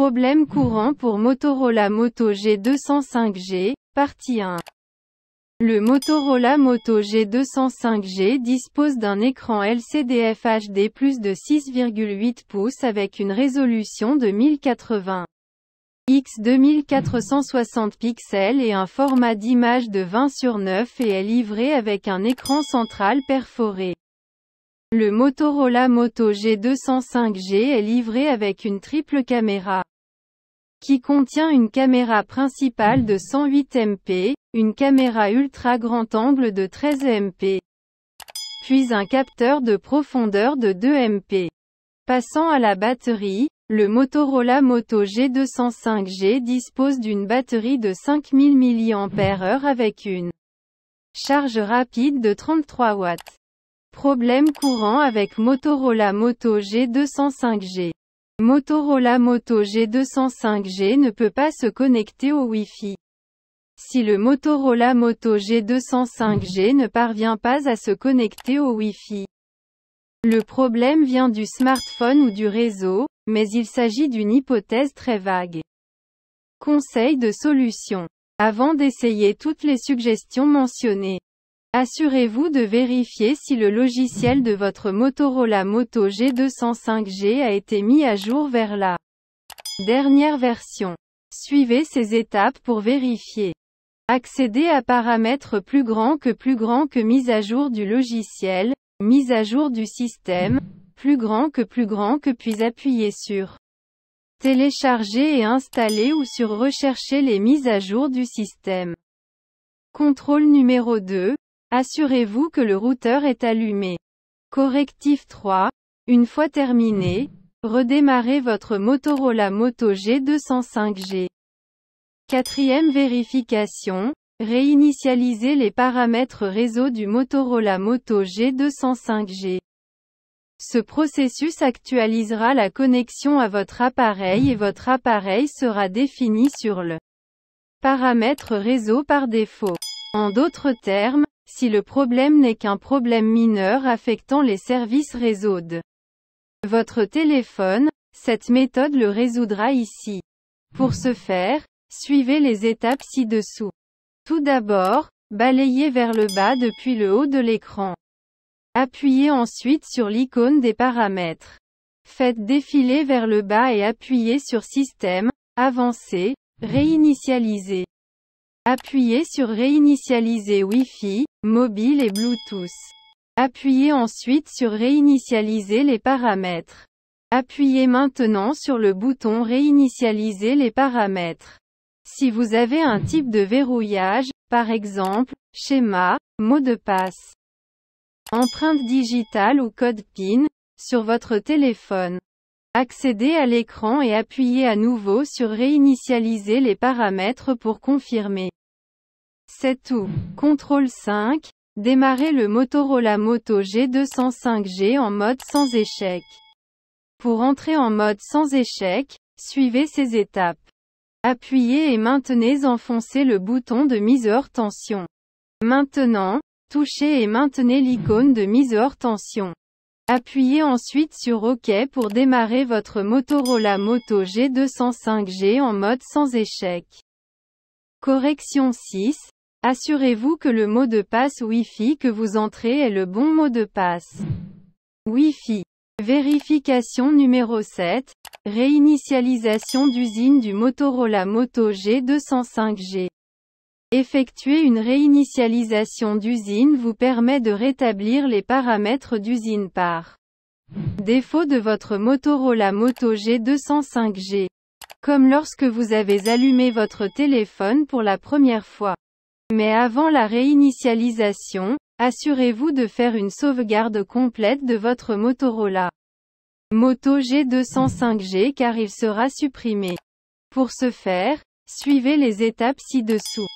Problème courant pour Motorola Moto G200 5G, partie 1. Le Motorola Moto G200 5G dispose d'un écran LCD FHD+ de 6,8 pouces avec une résolution de 1080 x 2460 pixels et un format d'image de 20:9 et est livré avec un écran central perforé. Le Motorola Moto G200 5G est livré avec une triple caméra qui contient une caméra principale de 108 MP, une caméra ultra grand angle de 13 MP, puis un capteur de profondeur de 2 MP. Passant à la batterie, le Motorola Moto G200 5G dispose d'une batterie de 5000 mAh avec une charge rapide de 33 watts. Problème courant avec Motorola Moto G200 5G. Motorola Moto G200 5G ne peut pas se connecter au Wi-Fi. Si le Motorola Moto G200 5G ne parvient pas à se connecter au Wi-Fi, le problème vient du smartphone ou du réseau, mais il s'agit d'une hypothèse très vague. Conseil de solution. Avant d'essayer toutes les suggestions mentionnées, assurez-vous de vérifier si le logiciel de votre Motorola Moto G200 5G a été mis à jour vers la dernière version. Suivez ces étapes pour vérifier. Accédez à paramètres plus grand que mise à jour du logiciel, mise à jour du système, plus grand que puis appuyez sur télécharger et installer ou sur rechercher les mises à jour du système. Contrôle numéro 2. Assurez-vous que le routeur est allumé. Correctif 3. Une fois terminé, redémarrez votre Motorola Moto G200 5G. Quatrième vérification, réinitialisez les paramètres réseau du Motorola Moto G200 5G. Ce processus actualisera la connexion à votre appareil et votre appareil sera défini sur le paramètre réseau par défaut. En d'autres termes, si le problème n'est qu'un problème mineur affectant les services réseau de votre téléphone, cette méthode le résoudra ici. Pour ce faire, suivez les étapes ci-dessous. Tout d'abord, balayez vers le bas depuis le haut de l'écran. Appuyez ensuite sur l'icône des paramètres. Faites défiler vers le bas et appuyez sur Système, Avancé, Réinitialiser. Appuyez sur Réinitialiser Wi-Fi, mobile et Bluetooth. Appuyez ensuite sur Réinitialiser les paramètres. Appuyez maintenant sur le bouton Réinitialiser les paramètres. Si vous avez un type de verrouillage, par exemple, schéma, mot de passe, empreinte digitale ou code PIN, sur votre téléphone, accédez à l'écran et appuyez à nouveau sur Réinitialiser les paramètres pour confirmer. C'est tout. Contrôle 5. Démarrez le Motorola Moto G200 5G en mode sans échec. Pour entrer en mode sans échec, suivez ces étapes. Appuyez et maintenez enfoncez le bouton de mise hors tension. Maintenant, touchez et maintenez l'icône de mise hors tension. Appuyez ensuite sur OK pour démarrer votre Motorola Moto G200 5G en mode sans échec. Correction 6. Assurez-vous que le mot de passe Wi-Fi que vous entrez est le bon mot de passe. Wi-Fi. Vérification numéro 7. Réinitialisation d'usine du Motorola Moto G200 5G. Effectuer une réinitialisation d'usine vous permet de rétablir les paramètres d'usine par défaut de votre Motorola Moto G200 5G. Comme lorsque vous avez allumé votre téléphone pour la première fois. Mais avant la réinitialisation, assurez-vous de faire une sauvegarde complète de votre Motorola Moto G200 5G car il sera supprimé. Pour ce faire, suivez les étapes ci-dessous.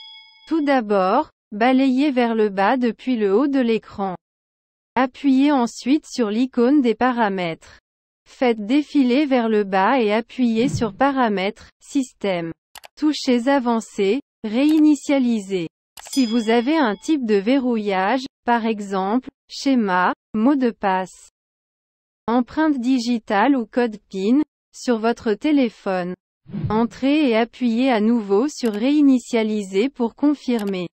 Tout d'abord, balayez vers le bas depuis le haut de l'écran. Appuyez ensuite sur l'icône des paramètres. Faites défiler vers le bas et appuyez sur Paramètres, Système. Touchez Avancer, Réinitialiser. Si vous avez un type de verrouillage, par exemple, schéma, mot de passe, empreinte digitale ou code PIN, sur votre téléphone, Entrez et appuyez à nouveau sur Réinitialiser pour confirmer.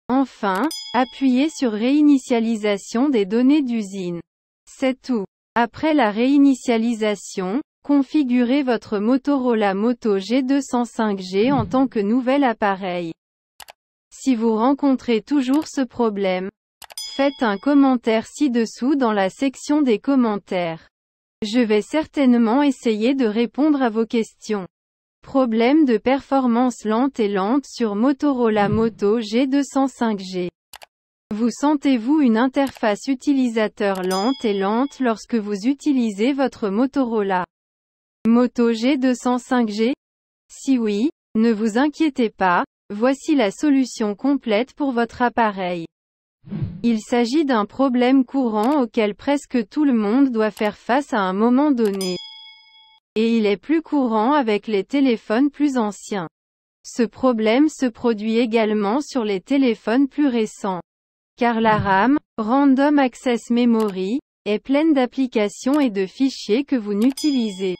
Enfin, appuyez sur Réinitialisation des données d'usine. C'est tout. Après la réinitialisation, configurez votre Motorola Moto G205G en tant que nouvel appareil. Si vous rencontrez toujours ce problème, faites un commentaire ci-dessous dans la section des commentaires. Je vais certainement essayer de répondre à vos questions. Problème de performance lente et lente sur Motorola Moto G205G. Vous sentez-vous une interface utilisateur lente et lente lorsque vous utilisez votre Motorola Moto G205G? Si oui, ne vous inquiétez pas, voici la solution complète pour votre appareil. Il s'agit d'un problème courant auquel presque tout le monde doit faire face à un moment donné. Et il est plus courant avec les téléphones plus anciens. Ce problème se produit également sur les téléphones plus récents. Car la RAM, Random Access Memory, est pleine d'applications et de fichiers que vous n'utilisez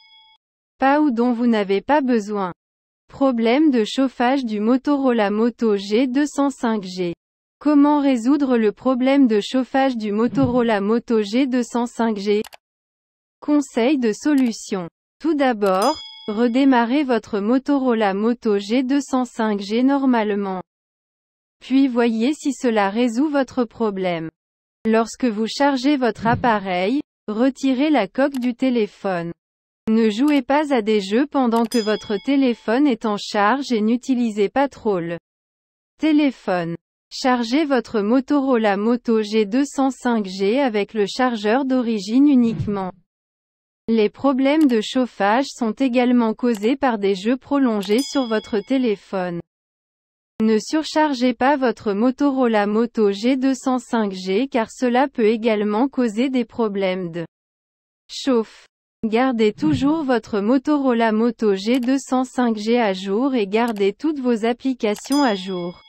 pas ou dont vous n'avez pas besoin. Problème de chauffage du Motorola Moto G205G. Comment résoudre le problème de chauffage du Motorola Moto G205G? Conseil de solution. Tout d'abord, redémarrez votre Motorola Moto G205G normalement. Puis voyez si cela résout votre problème. Lorsque vous chargez votre appareil, retirez la coque du téléphone. Ne jouez pas à des jeux pendant que votre téléphone est en charge et n'utilisez pas trop le téléphone. Chargez votre Motorola Moto G205G avec le chargeur d'origine uniquement. Les problèmes de chauffage sont également causés par des jeux prolongés sur votre téléphone. Ne surchargez pas votre Motorola Moto G205G car cela peut également causer des problèmes de chauffe. Gardez toujours votre Motorola Moto G205G à jour et gardez toutes vos applications à jour.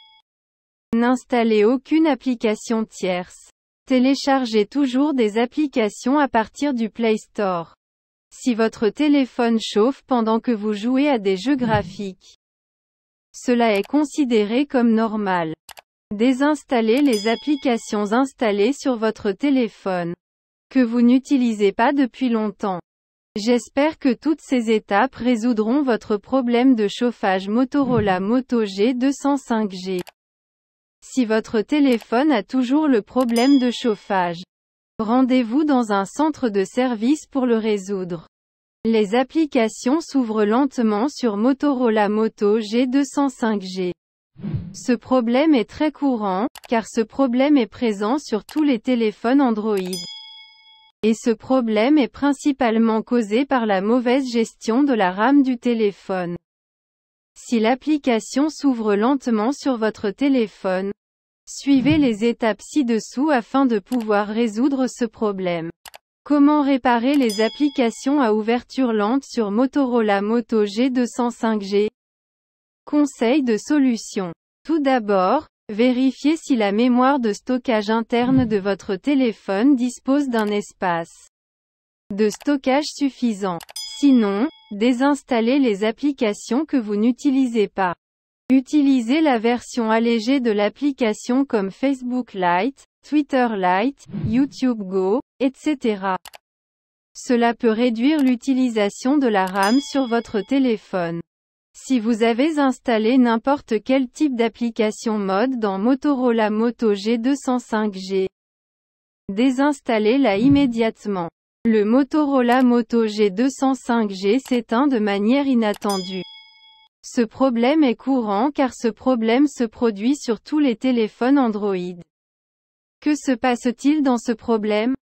N'installez aucune application tierce. Téléchargez toujours des applications à partir du Play Store. Si votre téléphone chauffe pendant que vous jouez à des jeux graphiques, cela est considéré comme normal. Désinstallez les applications installées sur votre téléphone que vous n'utilisez pas depuis longtemps. J'espère que toutes ces étapes résoudront votre problème de chauffage Motorola Moto G205G. Si votre téléphone a toujours le problème de chauffage, rendez-vous dans un centre de service pour le résoudre. Les applications s'ouvrent lentement sur Motorola Moto G205G. Ce problème est très courant, car ce problème est présent sur tous les téléphones Android. Et ce problème est principalement causé par la mauvaise gestion de la RAM du téléphone. Si l'application s'ouvre lentement sur votre téléphone, suivez les étapes ci-dessous afin de pouvoir résoudre ce problème. Comment réparer les applications à ouverture lente sur Motorola Moto G205G? Conseil de solution. Tout d'abord, vérifiez si la mémoire de stockage interne de votre téléphone dispose d'un espace de stockage suffisant. Sinon, désinstallez les applications que vous n'utilisez pas. Utilisez la version allégée de l'application comme Facebook Lite, Twitter Lite, YouTube Go, etc. Cela peut réduire l'utilisation de la RAM sur votre téléphone. Si vous avez installé n'importe quel type d'application mode dans Motorola Moto G205G, désinstallez-la immédiatement. Le Motorola Moto G205G s'éteint de manière inattendue. Ce problème est courant car ce problème se produit sur tous les téléphones Android. Que se passe-t-il dans ce problème?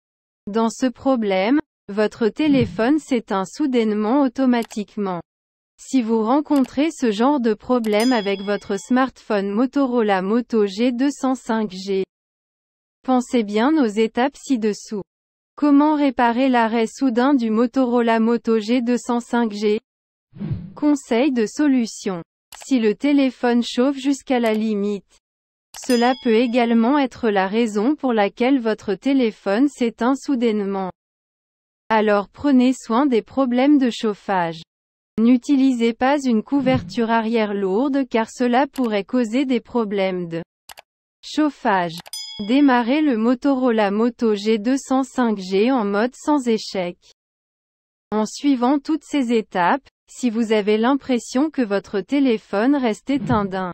Dans ce problème, votre téléphone s'éteint soudainement automatiquement. Si vous rencontrez ce genre de problème avec votre smartphone Motorola Moto G205G, pensez bien aux étapes ci-dessous. Comment réparer l'arrêt soudain du Motorola Moto G205G? Conseil de solution. Si le téléphone chauffe jusqu'à la limite, cela peut également être la raison pour laquelle votre téléphone s'éteint soudainement. Alors prenez soin des problèmes de chauffage. N'utilisez pas une couverture arrière lourde car cela pourrait causer des problèmes de chauffage. Démarrez le Motorola Moto G205G en mode sans échec. En suivant toutes ces étapes, si vous avez l'impression que votre téléphone reste éteint d'un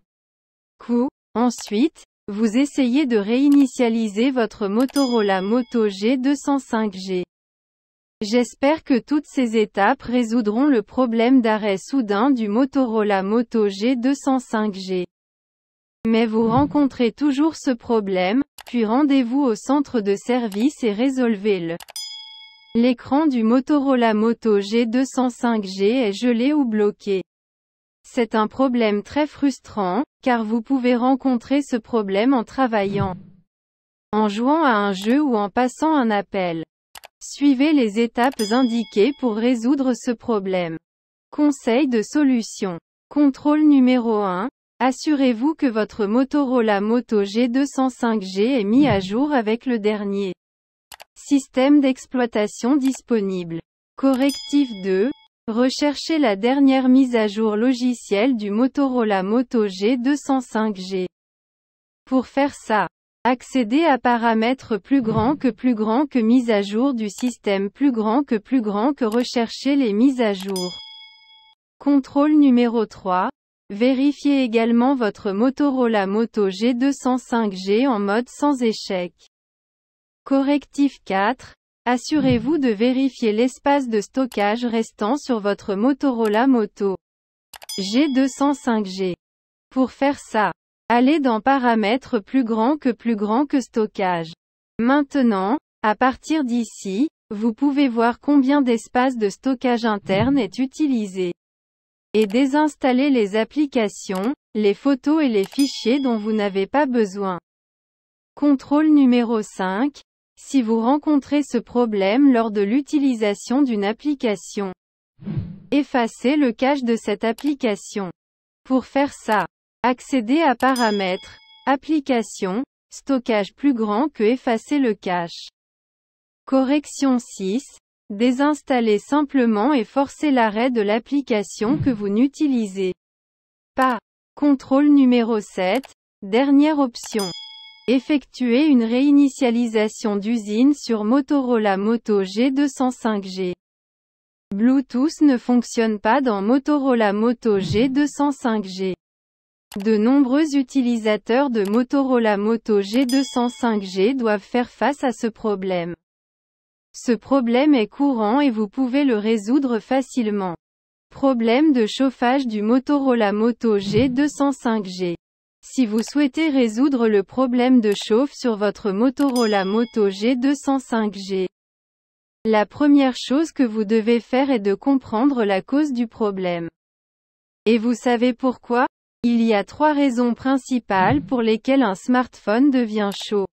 coup, ensuite, vous essayez de réinitialiser votre Motorola Moto G205G. J'espère que toutes ces étapes résoudront le problème d'arrêt soudain du Motorola Moto G205G. Mais vous rencontrez toujours ce problème, puis rendez-vous au centre de service et résolvez-le. L'écran du Motorola Moto G205G est gelé ou bloqué. C'est un problème très frustrant, car vous pouvez rencontrer ce problème en travaillant, en jouant à un jeu ou en passant un appel. Suivez les étapes indiquées pour résoudre ce problème. Conseil de solution. Contrôle numéro 1. Assurez-vous que votre Motorola Moto G205G est mis à jour avec le dernier système d'exploitation disponible. Correctif 2. Recherchez la dernière mise à jour logicielle du Motorola Moto G205G. Pour faire ça, accédez à paramètres plus grand que mise à jour du système plus grand que recherchez les mises à jour. Contrôle numéro 3. Vérifiez également votre Motorola Moto G205G en mode sans échec. Correctif 4. Assurez-vous de vérifier l'espace de stockage restant sur votre Motorola Moto G205G. Pour faire ça, allez dans Paramètres plus grand que stockage. Maintenant, à partir d'ici, vous pouvez voir combien d'espace de stockage interne est utilisé. Et désinstaller les applications, les photos et les fichiers dont vous n'avez pas besoin. Contrôle numéro 5. Si vous rencontrez ce problème lors de l'utilisation d'une application, effacez le cache de cette application. Pour faire ça, accédez à Paramètres, Applications, Stockage plus grand que effacer le cache. Correction 6. Désinstallez simplement et forcez l'arrêt de l'application que vous n'utilisez pas. Contrôle numéro 7. Dernière option. Effectuez une réinitialisation d'usine sur Motorola Moto G205G. Bluetooth ne fonctionne pas dans Motorola Moto G205G. De nombreux utilisateurs de Motorola Moto G205G doivent faire face à ce problème. Ce problème est courant et vous pouvez le résoudre facilement. Problème de chauffage du Motorola Moto G205G. Si vous souhaitez résoudre le problème de chauffe sur votre Motorola Moto G205G, la première chose que vous devez faire est de comprendre la cause du problème. Et vous savez pourquoi? Il y a 3 raisons principales pour lesquelles un smartphone devient chaud,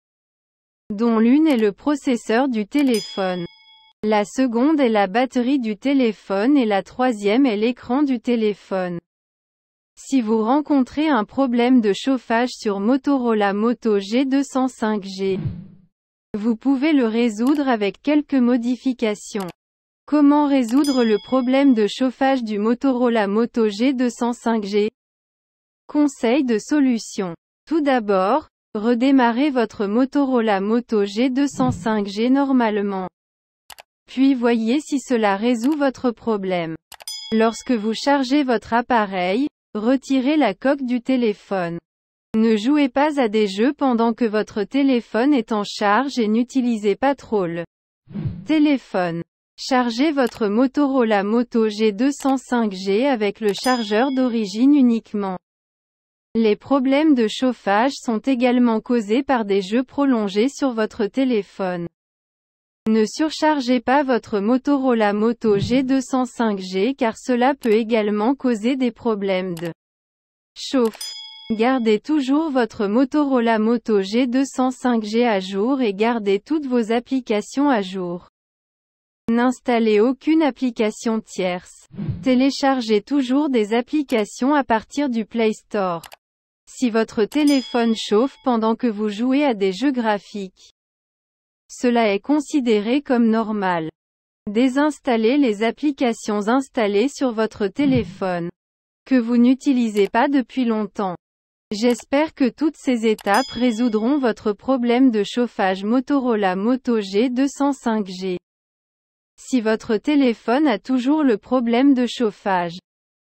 dont l'une est le processeur du téléphone. La seconde est la batterie du téléphone et la troisième est l'écran du téléphone. Si vous rencontrez un problème de chauffage sur Motorola Moto G205G, vous pouvez le résoudre avec quelques modifications. Comment résoudre le problème de chauffage du Motorola Moto G205G? Conseil de solution. Tout d'abord, redémarrez votre Motorola Moto G205G normalement. Puis voyez si cela résout votre problème. Lorsque vous chargez votre appareil, retirez la coque du téléphone. Ne jouez pas à des jeux pendant que votre téléphone est en charge et n'utilisez pas trop le téléphone. Chargez votre Motorola Moto G205G avec le chargeur d'origine uniquement. Les problèmes de chauffage sont également causés par des jeux prolongés sur votre téléphone. Ne surchargez pas votre Motorola Moto G205G car cela peut également causer des problèmes de chauffe. Gardez toujours votre Motorola Moto G205G à jour et gardez toutes vos applications à jour. N'installez aucune application tierce. Téléchargez toujours des applications à partir du Play Store. Si votre téléphone chauffe pendant que vous jouez à des jeux graphiques, cela est considéré comme normal. Désinstallez les applications installées sur votre téléphone que vous n'utilisez pas depuis longtemps. J'espère que toutes ces étapes résoudront votre problème de chauffage Motorola Moto G205G. Si votre téléphone a toujours le problème de chauffage,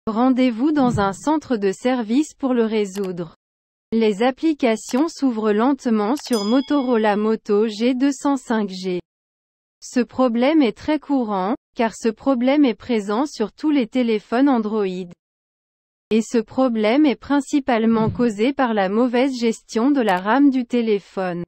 rendez-vous dans un centre de service pour le résoudre. Les applications s'ouvrent lentement sur Motorola Moto G205G. Ce problème est très courant, car ce problème est présent sur tous les téléphones Android. Et ce problème est principalement causé par la mauvaise gestion de la RAM du téléphone.